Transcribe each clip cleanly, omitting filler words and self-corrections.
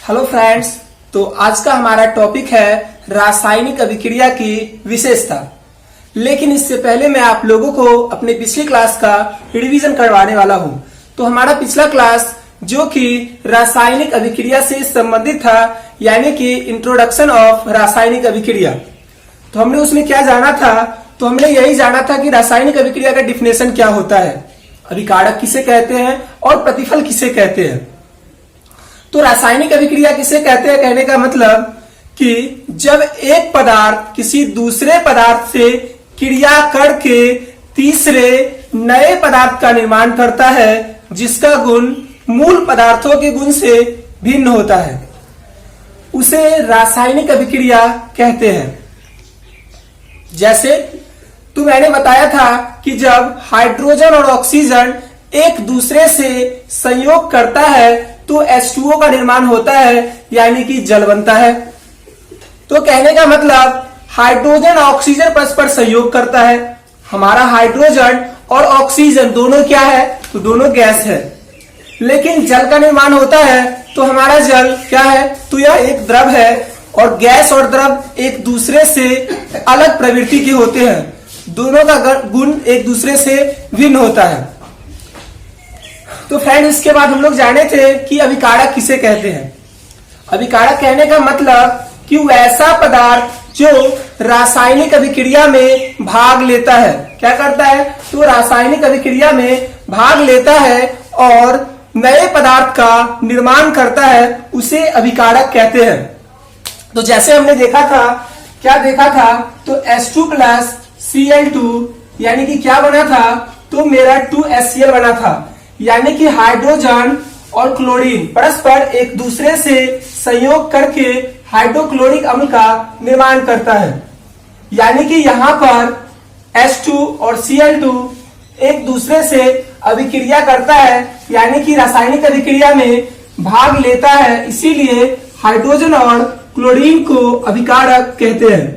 Hello friends, तो आज का हमारा टॉपिक है रासायनिक अभिक्रिया की विशेषता। लेकिन इससे पहले मैं आप लोगों को अपने पिछली क्लास का रिवीजन करवाने वाला हूं। तो हमारा पिछला क्लास जो कि रासायनिक अभिक्रिया से संबंधित था, यानी कि इंट्रोडक्शन ऑफ रासायनिक अभिक्रिया। तो हमने उसमें क्या जाना था? तो हमने यही जाना था कि रासायनिक अभिक्रिया का डिफिनेशन क्या होता है, अभिकारक किसे कहते हैं और प्रतिफल किसे कहते हैं। तो रासायनिक अभिक्रिया किसे कहते हैं कहने का मतलब कि जब एक पदार्थ किसी दूसरे पदार्थ से क्रिया करके तीसरे नए पदार्थ का निर्माण करता है जिसका गुण मूल पदार्थों के गुण से भिन्न होता है, उसे रासायनिक अभिक्रिया कहते हैं। जैसे तो मैंने बताया था कि जब हाइड्रोजन और ऑक्सीजन एक दूसरे से संयोग करता है तो H2O का निर्माण होता है, यानी कि जल बनता है। तो कहने का मतलब हाइड्रोजन ऑक्सीजन परस्पर संयोग करता है। हमारा हाइड्रोजन और ऑक्सीजन दोनों क्या है? तो दोनों गैस है। लेकिन जल का निर्माण होता है तो हमारा जल क्या है? तो यह एक द्रव है और गैस और द्रव एक दूसरे से अलग प्रवृत्ति के होते हैं। दोनों का गुण एक दूसरे से भिन्न होता है। तो फ्रेंड, इसके बाद हम लोग जाने थे कि अभिकारक किसे कहते हैं। अभिकारक कहने का मतलब कि वैसा पदार्थ जो रासायनिक अभिक्रिया में भाग लेता है। क्या करता है? तो रासायनिक अभिक्रिया में भाग लेता है और नए पदार्थ का निर्माण करता है, उसे अभिकारक कहते हैं। तो जैसे हमने देखा था, क्या देखा था? तो H2 प्लस Cl2 यानी कि क्या बना था? तो मेरा 2HCl बना था। यानी कि हाइड्रोजन और क्लोरीन परस्पर एक दूसरे से संयोग करके हाइड्रोक्लोरिक अम्ल का निर्माण करता है। यानी कि यहाँ पर H2 और Cl2 एक दूसरे से अभिक्रिया करता है, यानी कि रासायनिक अभिक्रिया में भाग लेता है। इसीलिए हाइड्रोजन और क्लोरीन को अभिकारक कहते हैं।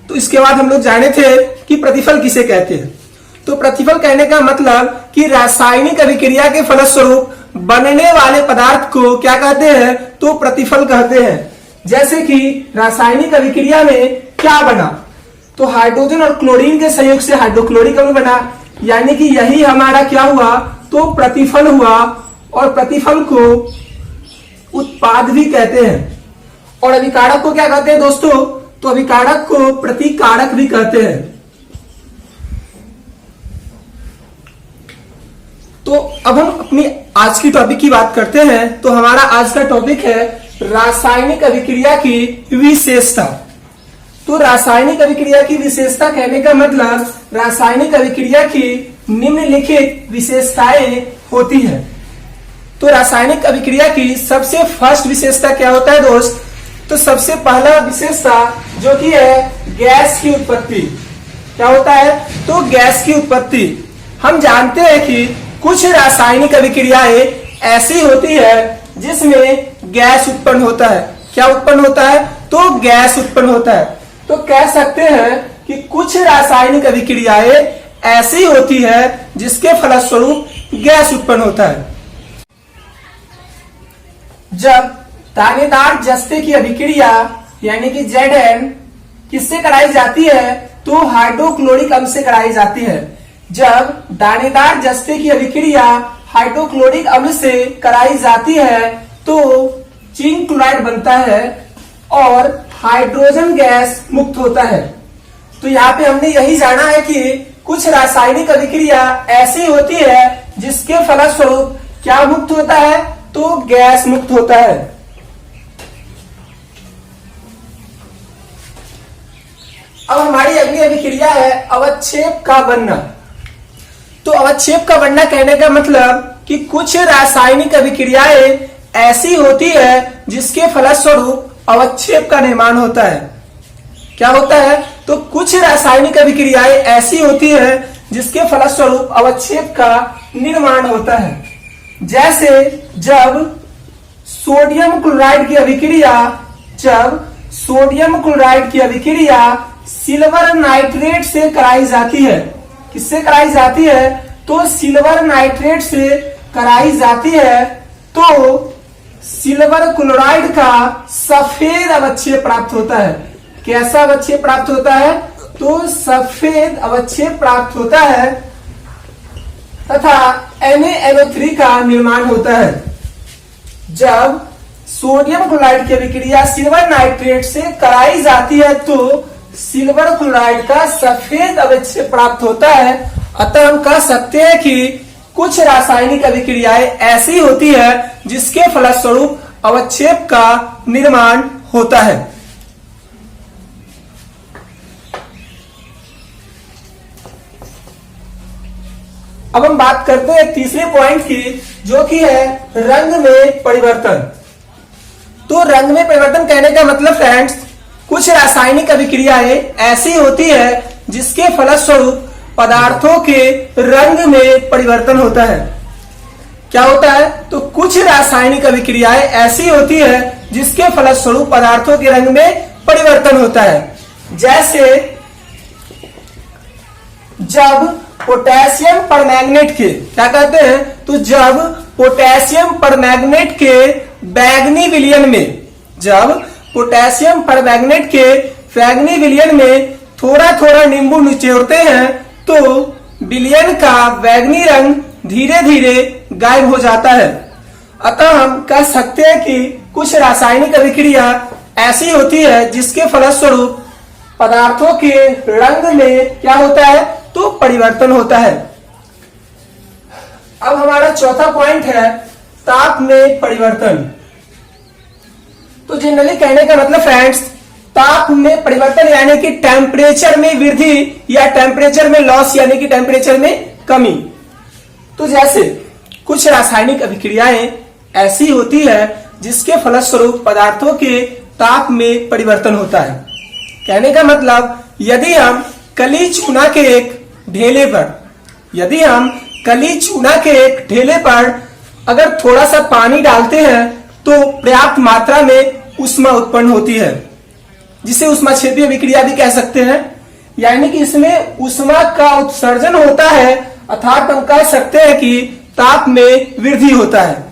तो इसके बाद हम लोग जाने थे कि प्रतिफल किसे कहते हैं। तो प्रतिफल कहने का मतलब कि रासायनिक अभिक्रिया के फलस्वरूप बनने वाले पदार्थ को क्या कहते हैं? तो प्रतिफल कहते हैं। जैसे कि रासायनिक अभिक्रिया में क्या बना? तो हाइड्रोजन और क्लोरीन के संयोग से हाइड्रोक्लोरिक अम्ल बना, यानी कि यही हमारा क्या हुआ? तो प्रतिफल हुआ। और प्रतिफल को उत्पाद भी कहते हैं। और अभिकारक को क्या कहते हैं दोस्तों? तो अभिकारक को प्रतिकारक भी कहते हैं। तो अब हम अपनी आज की टॉपिक की बात करते हैं। तो हमारा आज का टॉपिक है रासायनिक अभिक्रिया की विशेषता। तो रासायनिक अभिक्रिया की विशेषता कहने का मतलब रासायनिक अभिक्रिया की निम्नलिखित विशेषताएं होती है। तो रासायनिक अभिक्रिया की सबसे फर्स्ट विशेषता क्या होता है दोस्त? तो सबसे पहला विशेषता जो कि है गैस की उत्पत्ति। क्या होता है? तो गैस की उत्पत्ति। हम जानते हैं कि कुछ रासायनिक अभिक्रियाएं ऐसी होती है जिसमें गैस उत्पन्न होता है। क्या उत्पन्न होता है? तो गैस उत्पन्न होता है। तो कह सकते हैं कि कुछ रासायनिक अभिक्रियाएं ऐसी होती है जिसके फलस्वरूप गैस उत्पन्न होता है। जब दानेदार जस्ते की अभिक्रिया यानी कि Zn किससे कराई जाती है? तो हाइड्रोक्लोरिक अम्ल से कराई जाती है। जब दानेदार जस्ते की अभिक्रिया हाइड्रोक्लोरिक अम्ल से कराई जाती है तो जिंक क्लोराइड बनता है और हाइड्रोजन गैस मुक्त होता है। तो यहाँ पे हमने यही जाना है कि कुछ रासायनिक अभिक्रिया ऐसी होती है जिसके फलस्वरूप क्या मुक्त होता है? तो गैस मुक्त होता है। अब हमारी अगली अभिक्रिया है अवक्षेप का बनना। तो अवक्षेप का बनना कहने का मतलब कि कुछ रासायनिक अभिक्रियाएं ऐसी होती है जिसके फलस्वरूप अवक्षेप का निर्माण होता है। क्या होता है? तो कुछ रासायनिक अभिक्रियाएं ऐसी होती है जिसके फलस्वरूप अवक्षेप का निर्माण होता है। जैसे जब सोडियम क्लोराइड की अभिक्रिया सिल्वर नाइट्रेट से कराई जाती है। किससे कराई जाती है? तो सिल्वर नाइट्रेट से कराई जाती है तो सिल्वर क्लोराइड का सफेद अवक्षेप प्राप्त होता है। कैसा अवक्षेप प्राप्त होता है? तो सफेद अवक्षेप प्राप्त होता है तथा NaNO3 का निर्माण होता है। जब सोडियम क्लोराइड की अभिक्रिया सिल्वर नाइट्रेट से कराई जाती है तो सिल्वर क्लोराइड का सफेद अवक्षेप प्राप्त होता है। अतः हम कह सकते हैं कि कुछ रासायनिक अभिक्रियाएं ऐसी होती है जिसके फलस्वरूप अवक्षेप का निर्माण होता है। अब हम बात करते हैं तीसरे पॉइंट की, जो कि है रंग में परिवर्तन। तो रंग में परिवर्तन कहने का मतलब फ्रेंड्स, कुछ रासायनिक अभिक्रियाएं ऐसी होती है जिसके फलस्वरूप पदार्थों के रंग में परिवर्तन होता है। क्या होता है? तो कुछ रासायनिक अभिक्रियाएं ऐसी होती है जिसके फलस्वरूप पदार्थों के रंग में परिवर्तन होता है। जैसे जब पोटेशियम परमैंगनेट के, क्या कहते हैं? तो जब पोटेशियम परमैंगनेट के बैंगनी विलयन में, जब पोटेशियम परमैंगनेट के बैंगनी विलयन में थोड़ा थोड़ा नींबू निचोड़ते हैं तो विलयन का बैंगनी रंग धीरे धीरे गायब हो जाता है। अतः हम कह सकते हैं कि कुछ रासायनिक अभिक्रिया ऐसी होती है जिसके फलस्वरूप पदार्थों के रंग में क्या होता है? तो परिवर्तन होता है। अब हमारा चौथा पॉइंट है ताप में परिवर्तन। तो जनरली कहने का मतलब फ्रेंड्स, ताप में परिवर्तन यानी कि टेम्परेचर में वृद्धि या टेम्परेचर में लॉस यानी कि टेम्परेचर में कमी। तो जैसे कुछ रासायनिक अभिक्रियाएं ऐसी होती है जिसके फलस्वरूप पदार्थों के ताप में परिवर्तन होता है। कहने का मतलब, यदि हम कली चूना के एक ढेले पर, यदि हम कली चूना के एक ढेले पर अगर थोड़ा सा पानी डालते हैं तो पर्याप्त मात्रा में ऊष्मा उत्पन्न होती है, जिसे ऊष्माक्षेपीय अभिक्रिया भी कह सकते हैं। यानी कि इसमें ऊष्मा का उत्सर्जन होता है, अर्थात हम कह सकते हैं कि ताप में वृद्धि होता है।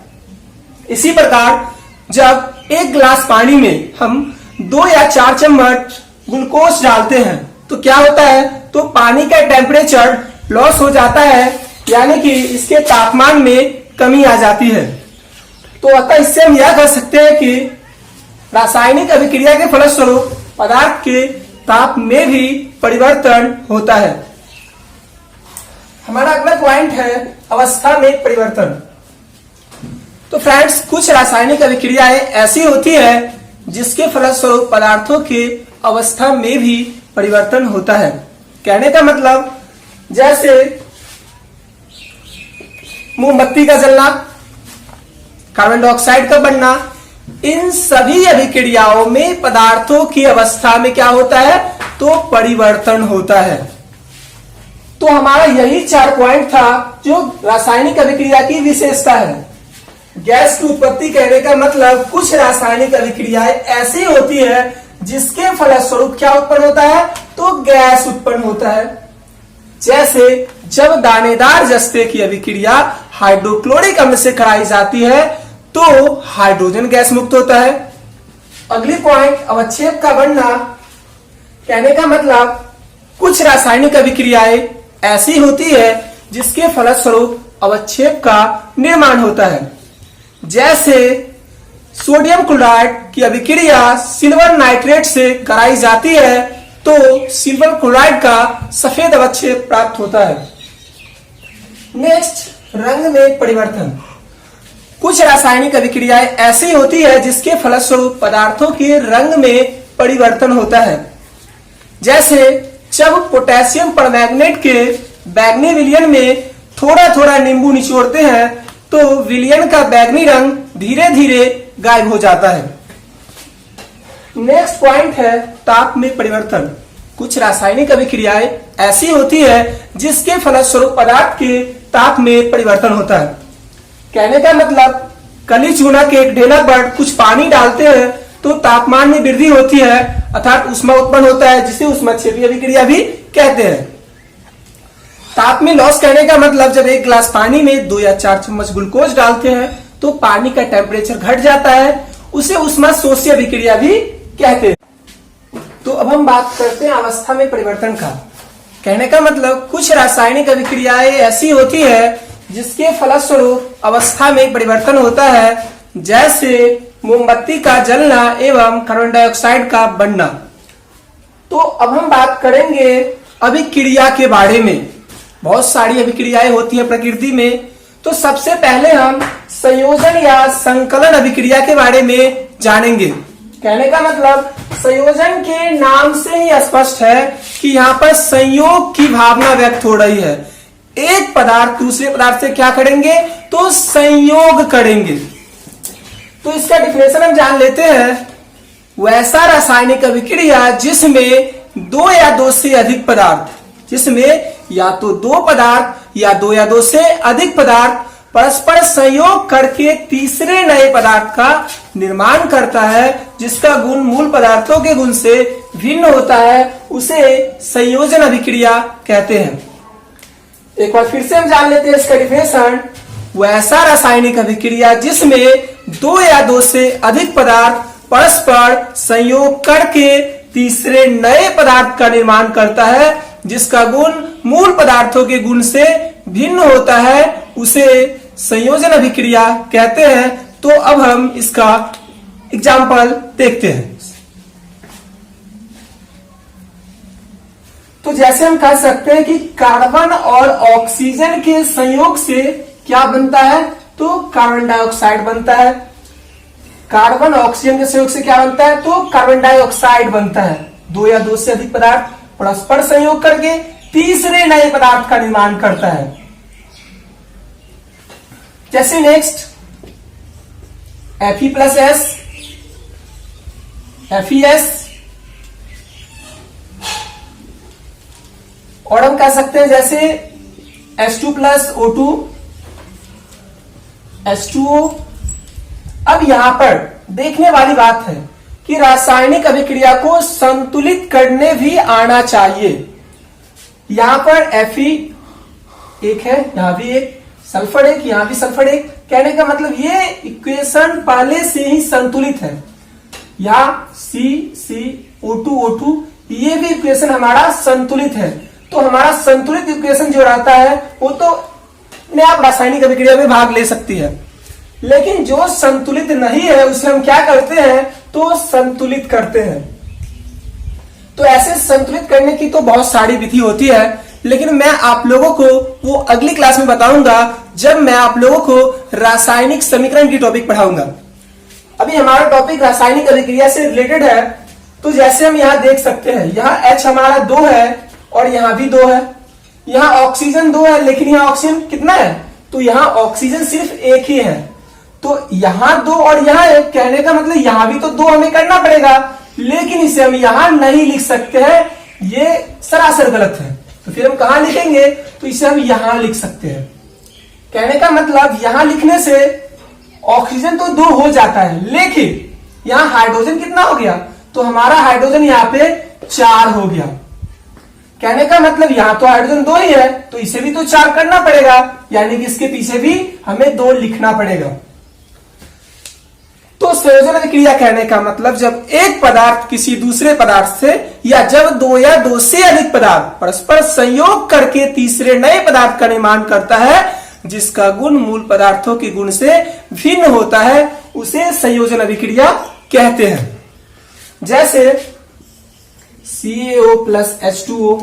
इसी प्रकार जब एक गिलास पानी में हम 2 या 4 चम्मच ग्लूकोज डालते हैं तो क्या होता है? तो पानी का टेम्परेचर लॉस हो जाता है, यानी कि इसके तापमान में कमी आ जाती है। तो अतः इससे हम यह कह सकते हैं कि रासायनिक अभिक्रिया के फलस्वरूप पदार्थ के ताप में भी परिवर्तन होता है। हमारा अगला पॉइंट है अवस्था में परिवर्तन। तो फ्रेंड्स, कुछ रासायनिक अभिक्रियाएं ऐसी होती है जिसके फलस्वरूप पदार्थों के अवस्था में भी परिवर्तन होता है। कहने का मतलब, जैसे मोमबत्ती का जलना, कार्बन डाइऑक्साइड का बनना, इन सभी अभिक्रियाओं में पदार्थों की अवस्था में क्या होता है? तो परिवर्तन होता है। तो हमारा यही 4 पॉइंट था जो रासायनिक अभिक्रिया की विशेषता है। गैस की उत्पत्ति कहने का मतलब, कुछ रासायनिक अभिक्रियाएं ऐसी होती है जिसके फलस्वरूप क्या उत्पन्न होता है? तो गैस उत्पन्न होता है। जैसे जब दानेदार जस्ते की अभिक्रिया हाइड्रोक्लोरिक अम्ल से कराई जाती है तो हाइड्रोजन गैस मुक्त होता है। अगली पॉइंट अवक्षेप का बनना। कहने का मतलब, कुछ रासायनिक अभिक्रियाएं ऐसी होती है जिसके फलस्वरूप अवक्षेप का निर्माण होता है। जैसे सोडियम क्लोराइड की अभिक्रिया सिल्वर नाइट्रेट से कराई जाती है तो सिल्वर क्लोराइड का सफेद अवक्षेप प्राप्त होता है। नेक्स्ट, रंग में परिवर्तन। कुछ रासायनिक अभिक्रियाएं ऐसी होती है जिसके फलस्वरूप पदार्थों के रंग में परिवर्तन होता है। जैसे जब पोटेशियम परमैंगनेट के बैंगनी विलयन में थोड़ा थोड़ा नींबू निचोड़ते हैं तो विलयन का बैंगनी रंग धीरे धीरे गायब हो जाता है। नेक्स्ट पॉइंट है ताप में परिवर्तन। कुछ रासायनिक अभिक्रियाएं ऐसी होती है जिसके फलस्वरूप पदार्थ के ताप में परिवर्तन होता है। कहने का मतलब, कली चूना के एक ढेला पर कुछ पानी डालते हैं तो तापमान में वृद्धि होती है, अर्थात ऊष्मा उत्पन्न होता है, जिसे ऊष्माक्षेपीय अभिक्रिया भी कहते हैं। ताप में लॉस कहने का मतलब, जब एक गिलास पानी में 2 या 4 चम्मच ग्लूकोज डालते हैं तो पानी का टेम्परेचर घट जाता है, उसे ऊष्माशोषीय अभिक्रिया भी कहते हैं। तो अब हम बात करते हैं अवस्था में परिवर्तन का। कहने का मतलब कुछ रासायनिक अभिक्रियाएं ऐसी होती है जिसके फलस्वरूप अवस्था में परिवर्तन होता है, जैसे मोमबत्ती का जलना एवं कार्बन डाइऑक्साइड का बनना। तो अब हम बात करेंगे अभिक्रिया के बारे में। बहुत सारी अभिक्रियाएं होती है प्रकृति में, तो सबसे पहले हम संयोजन या संकलन अभिक्रिया के बारे में जानेंगे। कहने का मतलब संयोजन के नाम से ही स्पष्ट है कि यहाँ पर संयोग की भावना व्यक्त हो रही है। एक पदार्थ दूसरे पदार्थ से क्या करेंगे, तो संयोग करेंगे। तो इसका डिफिनेशन हम जान लेते हैं। वैसा रासायनिक अभिक्रिया जिसमें दो या दो से अधिक पदार्थ, जिसमें या तो दो पदार्थ या दो या दो से अधिक पदार्थ परस्पर संयोग करके तीसरे नए पदार्थ का निर्माण करता है, जिसका गुण मूल पदार्थों के गुण से भिन्न होता है, उसे संयोजन अभिक्रिया कहते हैं। एक बार फिर से हम जान लेते हैं इसका डिफिनेशन। वैसा रासायनिक अभिक्रिया जिसमें दो या दो से अधिक पदार्थ परस्पर संयोग करके तीसरे नए पदार्थ का निर्माण करता है, जिसका गुण मूल पदार्थों के गुण से भिन्न होता है, उसे संयोजन अभिक्रिया कहते हैं। तो अब हम इसका एग्जाम्पल देखते हैं। तो जैसे हम कह सकते हैं कि कार्बन और ऑक्सीजन के संयोग से क्या बनता है, तो कार्बन डाइऑक्साइड बनता है। कार्बन ऑक्सीजन के संयोग से क्या बनता है, तो कार्बन डाइऑक्साइड बनता है। दो या दो से अधिक पदार्थ परस्पर संयोग करके तीसरे नए पदार्थ का निर्माण करता है। जैसे नेक्स्ट Fe+S, FeS, और हम कह सकते हैं जैसे H2+O2, H2O। अब यहां पर देखने वाली बात है कि रासायनिक अभिक्रिया को संतुलित करने भी आना चाहिए। यहां पर Fe एक है, यहां भी एक, सल्फर एक, यहां भी सल्फर एक। कहने का मतलब ये इक्वेशन पहले से ही संतुलित है। यहां CCO2O2 ये भी इक्वेशन हमारा संतुलित है। तो हमारा संतुलित इक्वेशन जो रहता है वो तो अपने आप रासायनिक अभिक्रिया में भाग ले सकती है, लेकिन जो संतुलित नहीं है उसे हम क्या करते हैं, तो संतुलित करते हैं। तो ऐसे संतुलित करने की तो बहुत सारी विधि होती है, लेकिन मैं आप लोगों को वो अगली क्लास में बताऊंगा जब मैं आप लोगों को रासायनिक समीकरण की टॉपिक पढ़ाऊंगा। अभी हमारा टॉपिक रासायनिक अभिक्रिया से रिलेटेड है। तो जैसे हम यहाँ देख सकते हैं, यहाँ H हमारा 2 है और यहाँ भी 2 है। यहाँ ऑक्सीजन 2 है, लेकिन यहाँ ऑक्सीजन कितना है, तो यहाँ ऑक्सीजन सिर्फ एक ही है। तो यहाँ 2 और यहाँ 1, कहने का मतलब यहाँ भी तो 2 हमें करना पड़ेगा, लेकिन इसे हम यहाँ नहीं लिख सकते हैं, ये सरासर गलत है। तो फिर हम कहां लिखेंगे, तो इसे हम यहां लिख सकते हैं। कहने का मतलब यहां लिखने से ऑक्सीजन तो 2 हो जाता है, लेकिन यहां हाइड्रोजन कितना हो गया, तो हमारा हाइड्रोजन यहाँ पे 4 हो गया। कहने का मतलब यहां तो हाइड्रोजन 2 ही है, तो इसे भी तो 4 करना पड़ेगा, यानी कि इसके पीछे भी हमें 2 लिखना पड़ेगा। तो संयोजन अभिक्रिया कहने का मतलब जब एक पदार्थ किसी दूसरे पदार्थ से, या जब दो या दो से अधिक पदार्थ परस्पर संयोग करके तीसरे नए पदार्थ का निर्माण करता है, जिसका गुण मूल पदार्थों के गुण से भिन्न होता है, उसे संयोजन अभिक्रिया कहते हैं। जैसे CaO plus H2O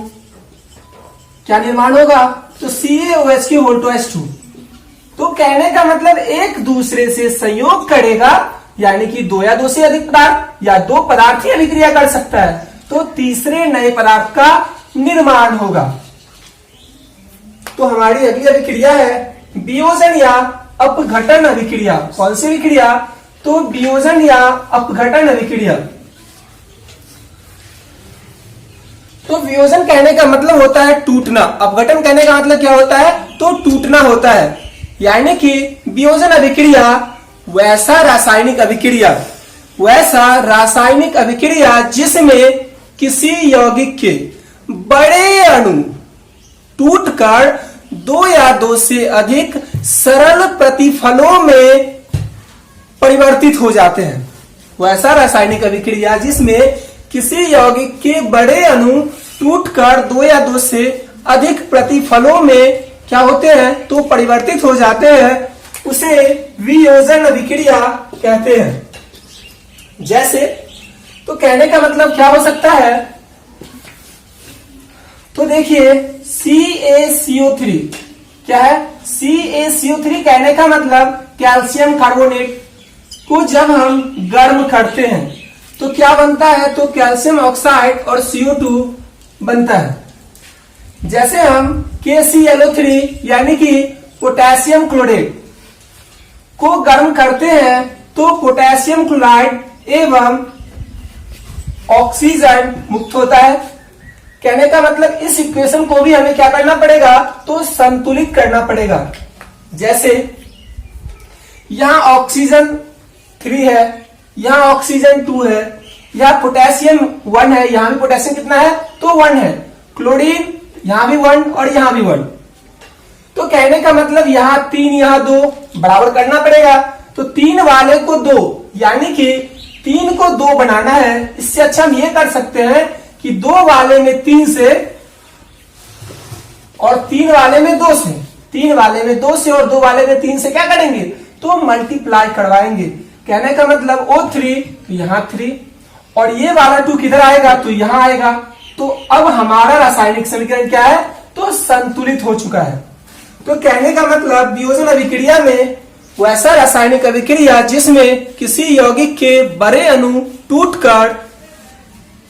क्या निर्माण होगा, तो CaOH2O2H2। तो कहने का मतलब एक दूसरे से संयोग करेगा, यानी कि दो या दो से अधिक पदार्थ या दो पदार्थ ही अभिक्रिया कर सकता है, तो तीसरे नए पदार्थ का निर्माण होगा। तो हमारी अगली अभिक्रिया है वियोजन या अपघटन अभिक्रिया। कौन सी अभिक्रिया, तो वियोजन या अपघटन अभिक्रिया। तो वियोजन कहने का मतलब होता है टूटना, अपघटन कहने का मतलब क्या होता है, तो टूटना होता है। यानी कि वियोजन अभिक्रिया वैसा रासायनिक अभिक्रिया जिसमें किसी यौगिक के बड़े अणु टूटकर दो या दो से अधिक सरल प्रतिफलों में परिवर्तित हो जाते हैं। वैसा रासायनिक अभिक्रिया जिसमें किसी यौगिक के बड़े अणु टूटकर दो या दो से अधिक प्रतिफलों में क्या होते हैं, तो परिवर्तित हो जाते हैं, उसे वियोजन अभिक्रिया कहते हैं। जैसे, तो कहने का मतलब क्या हो सकता है, तो देखिए CaCO3 क्या है, CaCO3 कहने का मतलब कैल्शियम कार्बोनेट को जब हम गर्म करते हैं तो क्या बनता है, तो कैल्शियम ऑक्साइड और CO2 बनता है। जैसे हम KClO3 यानी कि पोटेशियम क्लोराइड को गर्म करते हैं तो पोटेशियम क्लोराइड एवं ऑक्सीजन मुक्त होता है। कहने का मतलब इस इक्वेशन को भी हमें क्या करना पड़ेगा, तो संतुलित करना पड़ेगा। जैसे यहां ऑक्सीजन 3 है, यहां ऑक्सीजन 2 है, यहां पोटेशियम 1 है, यहां भी पोटेशियम कितना है, तो 1 है, क्लोरीन यहां भी 1 और यहां भी 1। तो कहने का मतलब यहां 3 यहां 2 बराबर करना पड़ेगा। तो 3 वाले को 2 यानी कि 3 को 2 बनाना है। इससे अच्छा हम ये कर सकते हैं कि 2 वाले में 3 से और 3 वाले में 2 से, 3 वाले में 2 से और 2 वाले में 3 से क्या करेंगे, तो मल्टीप्लाई करवाएंगे। कहने का मतलब O3 तो यहां 3 और ये वाला 2 किधर आएगा, तो यहां आएगा। तो अब हमारा रासायनिक समीकरण क्या है, तो संतुलित हो चुका है। तो कहने का मतलब वियोजन अभिक्रिया में वैसा रासायनिक अभिक्रिया जिसमें किसी यौगिक के बड़े अणु टूटकर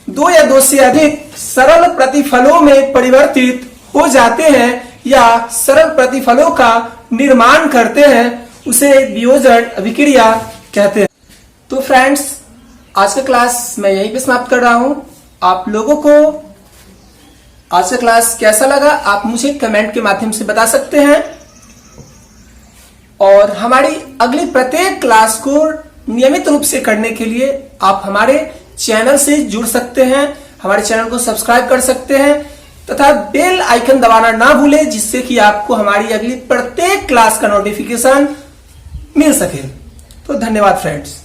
2 या 2 से अधिक सरल प्रतिफलों में परिवर्तित हो जाते हैं या सरल प्रतिफलों का निर्माण करते हैं, उसे वियोजन अभिक्रिया कहते हैं। तो फ्रेंड्स, आज का क्लास मैं यहीं पे समाप्त कर रहा हूं। आप लोगों को आज का क्लास कैसा लगा आप मुझे कमेंट के माध्यम से बता सकते हैं, और हमारी अगली प्रत्येक क्लास को नियमित रूप से करने के लिए आप हमारे चैनल से जुड़ सकते हैं, हमारे चैनल को सब्सक्राइब कर सकते हैं तथा बेल आइकन दबाना ना भूलें, जिससे कि आपको हमारी अगली प्रत्येक क्लास का नोटिफिकेशन मिल सके। तो धन्यवाद फ्रेंड्स।